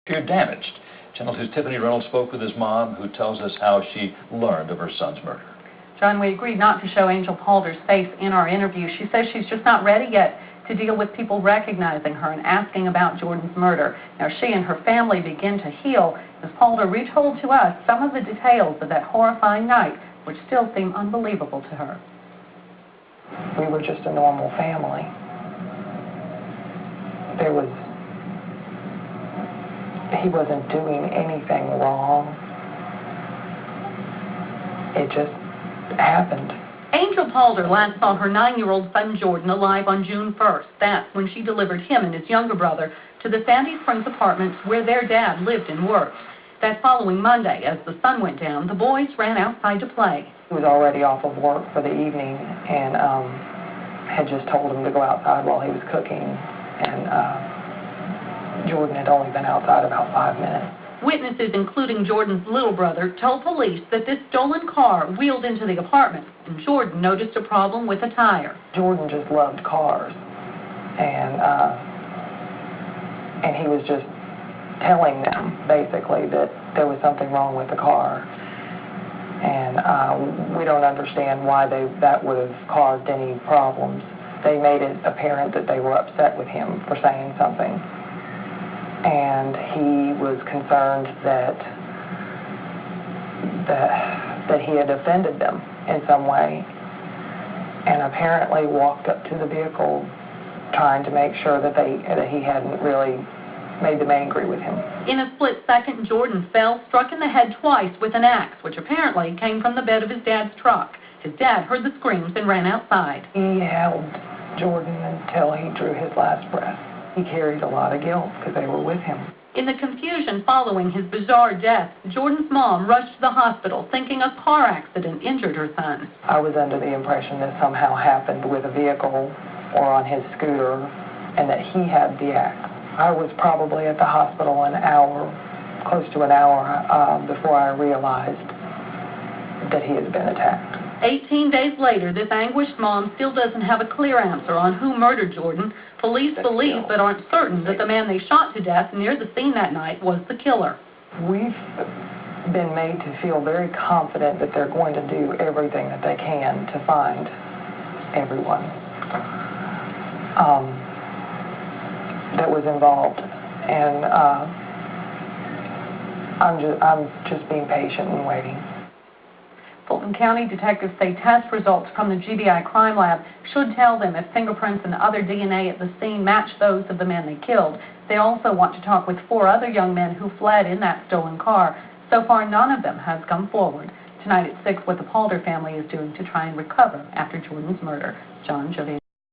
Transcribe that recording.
You're damaged. Channel 2's Tiffany Reynolds spoke with his mom, who tells us how she learned of her son's murder. John, we agreed not to show Angel Palder's face in our interview. She says she's just not ready yet to deal with people recognizing her and asking about Jordan's murder. Now, she and her family begin to heal as Palder retold to us some of the details of that horrifying night, which still seem unbelievable to her. We were just a normal family. He wasn't doing anything wrong. It just happened. Angel Palder last saw her 9-year-old son Jordan alive on June 1st. That's when she delivered him and his younger brother to the Sandy Springs apartments where their dad lived and worked. That following Monday, as the sun went down, the boys ran outside to play. He was already off of work for the evening and had just told him to go outside while he was cooking. And Jordan had only been outside about 5 minutes. Witnesses, including Jordan's little brother, told police that this stolen car wheeled into the apartment, and Jordan noticed a problem with a tire. Jordan just loved cars, and he was just telling them, basically, that there was something wrong with the car. And we don't understand why that would have caused any problems. They made it apparent that they were upset with him for saying something. And he was concerned that he had offended them in some way, and apparently walked up to the vehicle trying to make sure that he hadn't really made them angry with him. In a split second, Jordan fell, struck in the head twice with an axe, which apparently came from the bed of his dad's truck. His dad heard the screams and ran outside. He held Jordan until he drew his last breath. He carried a lot of guilt because they were with him. In the confusion following his bizarre death, Jordan's mom rushed to the hospital thinking a car accident injured her son. I was under the impression that somehow happened with a vehicle or on his scooter and that he had the axe. I was probably at the hospital an hour, close to an hour, before I realized that he had been attacked. 18 days later, this anguished mom still doesn't have a clear answer on who murdered Jordan. Police believe but aren't certain that the man they shot to death near the scene that night was the killer. We've been made to feel very confident that they're going to do everything that they can to find everyone that was involved. And I'm just being patient and waiting. Fulton County detectives say test results from the GBI crime lab should tell them if fingerprints and other DNA at the scene match those of the man they killed. They also want to talk with 4 other young men who fled in that stolen car. So far, none of them has come forward. Tonight at 6, what the Palder family is doing to try and recover after Jordan's murder. John, Jody.